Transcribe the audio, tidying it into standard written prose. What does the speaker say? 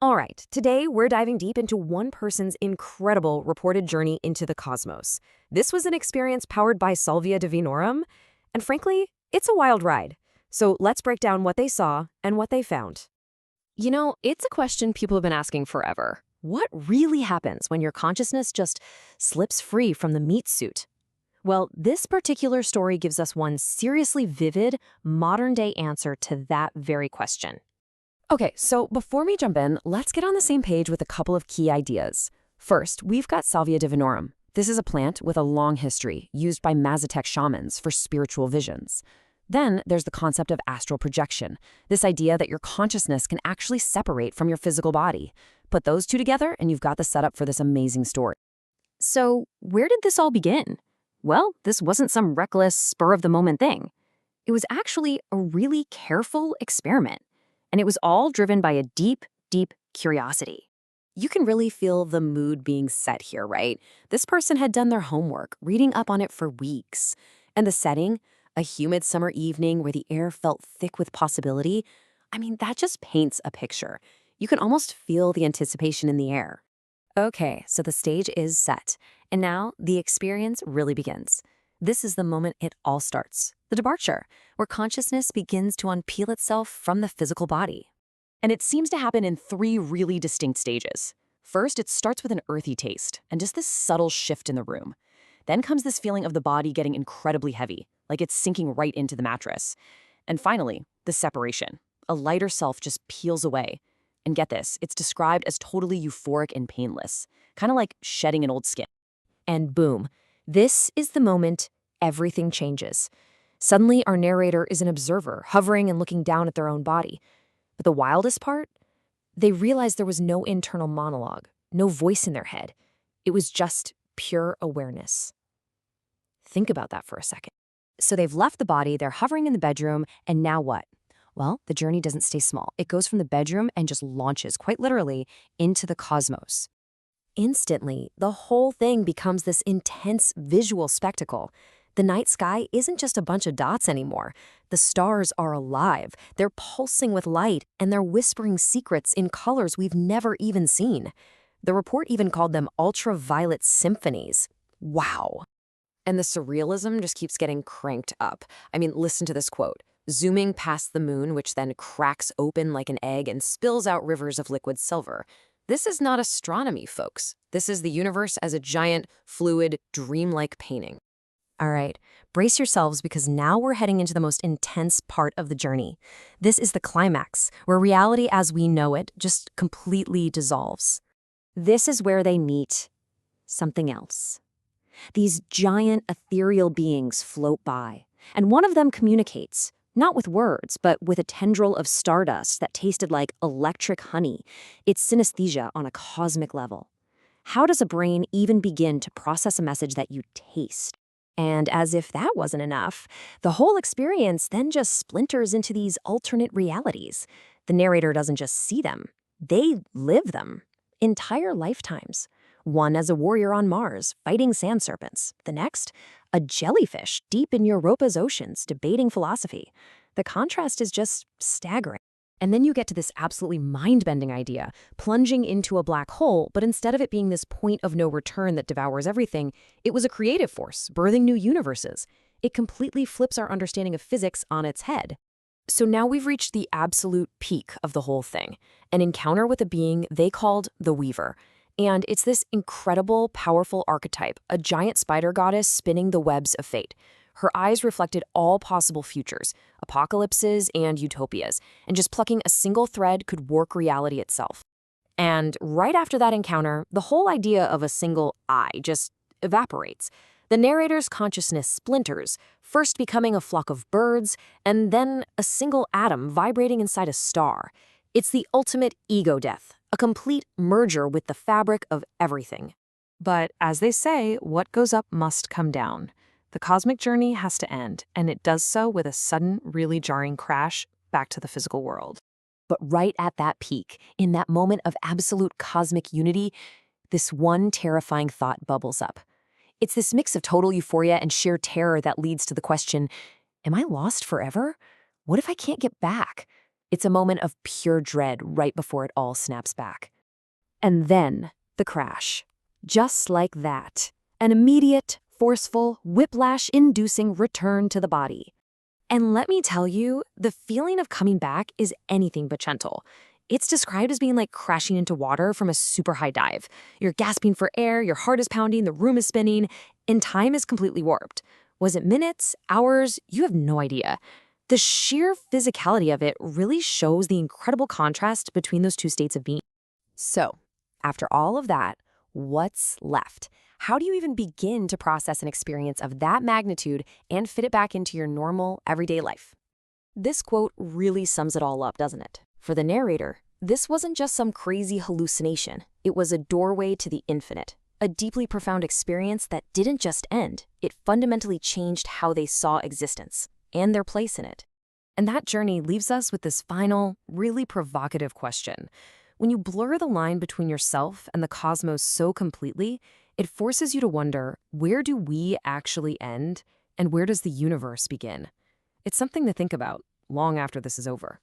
All right, today we're diving deep into one person's incredible reported journey into the cosmos. This was an experience powered by Salvia divinorum, and frankly, it's a wild ride. So let's break down what they saw and what they found. It's a question people have been asking forever. What really happens when your consciousness just slips free from the meat suit? Well, this particular story gives us one seriously vivid, modern-day answer to that very question. Okay, so before we jump in, let's get on the same page with a couple of key ideas. First, we've got Salvia divinorum. This is a plant with a long history, used by Mazatec shamans for spiritual visions. Then there's the concept of astral projection, this idea that your consciousness can actually separate from your physical body. Put those two together and you've got the setup for this amazing story. So where did this all begin? Well, this wasn't some reckless, spur-of-the-moment thing. It was actually a really careful experiment. And it was all driven by a deep, deep curiosity. You can really feel the mood being set here, right? This person had done their homework, reading up on it for weeks. And the setting, a humid summer evening where the air felt thick with possibility, that just paints a picture. You can almost feel the anticipation in the air. Okay, so the stage is set. And now the experience really begins. This is the moment it all starts, the departure, where consciousness begins to unpeel itself from the physical body. And it seems to happen in three really distinct stages. First, it starts with an earthy taste and just this subtle shift in the room. Then comes this feeling of the body getting incredibly heavy, like it's sinking right into the mattress. And finally, the separation. A lighter self just peels away. And get this, it's described as totally euphoric and painless, kind of like shedding an old skin. And boom. This is the moment everything changes. Suddenly, our narrator is an observer, hovering and looking down at their own body. But the wildest part? They realized there was no internal monologue, no voice in their head. It was just pure awareness. Think about that for a second. So they've left the body, they're hovering in the bedroom, and now what? Well, the journey doesn't stay small. It goes from the bedroom and just launches, quite literally, into the cosmos. Instantly, the whole thing becomes this intense visual spectacle. The night sky isn't just a bunch of dots anymore. The stars are alive, they're pulsing with light, and they're whispering secrets in colors we've never even seen. The report even called them ultraviolet symphonies. Wow. And the surrealism just keeps getting cranked up. Listen to this quote. Zooming past the moon, which then cracks open like an egg and spills out rivers of liquid silver. This is not astronomy, folks. This is the universe as a giant, fluid, dreamlike painting. All right, brace yourselves because now we're heading into the most intense part of the journey. This is the climax, where reality as we know it just completely dissolves. This is where they meet something else. These giant ethereal beings float by, and one of them communicates. Not with words, but with a tendril of stardust that tasted like electric honey. It's synesthesia on a cosmic level. How does a brain even begin to process a message that you taste? And as if that wasn't enough, the whole experience then just splinters into these alternate realities. The narrator doesn't just see them, they live them. Entire lifetimes. One as a warrior on Mars, fighting sand serpents. The next, a jellyfish deep in Europa's oceans, debating philosophy. The contrast is just staggering. And then you get to this absolutely mind-bending idea, plunging into a black hole, but instead of it being this point of no return that devours everything, it was a creative force, birthing new universes. It completely flips our understanding of physics on its head. So now we've reached the absolute peak of the whole thing, an encounter with a being they called the Weaver. And it's this incredible, powerful archetype, a giant spider goddess spinning the webs of fate. Her eyes reflected all possible futures, apocalypses and utopias, and just plucking a single thread could work reality itself. And right after that encounter, the whole idea of a single eye just evaporates. The narrator's consciousness splinters, first becoming a flock of birds, and then a single atom vibrating inside a star. It's the ultimate ego death, a complete merger with the fabric of everything. But as they say, what goes up must come down. The cosmic journey has to end, and it does so with a sudden, really jarring crash back to the physical world. But right at that peak, in that moment of absolute cosmic unity, this one terrifying thought bubbles up. It's this mix of total euphoria and sheer terror that leads to the question, am I lost forever? What if I can't get back? It's a moment of pure dread right before it all snaps back. And then, the crash. Just like that. An immediate, forceful, whiplash-inducing return to the body. And let me tell you, the feeling of coming back is anything but gentle. It's described as being like crashing into water from a super high dive. You're gasping for air, your heart is pounding, the room is spinning, and time is completely warped. Was it minutes, hours? You have no idea. The sheer physicality of it really shows the incredible contrast between those two states of being. So, after all of that, what's left? How do you even begin to process an experience of that magnitude and fit it back into your normal, everyday life? This quote really sums it all up, doesn't it? For the narrator, this wasn't just some crazy hallucination. It was a doorway to the infinite, a deeply profound experience that didn't just end. It fundamentally changed how they saw existence and their place in it. And that journey leaves us with this final, really provocative question. When you blur the line between yourself and the cosmos so completely, it forces you to wonder, where do we actually end, and where does the universe begin? It's something to think about long after this is over.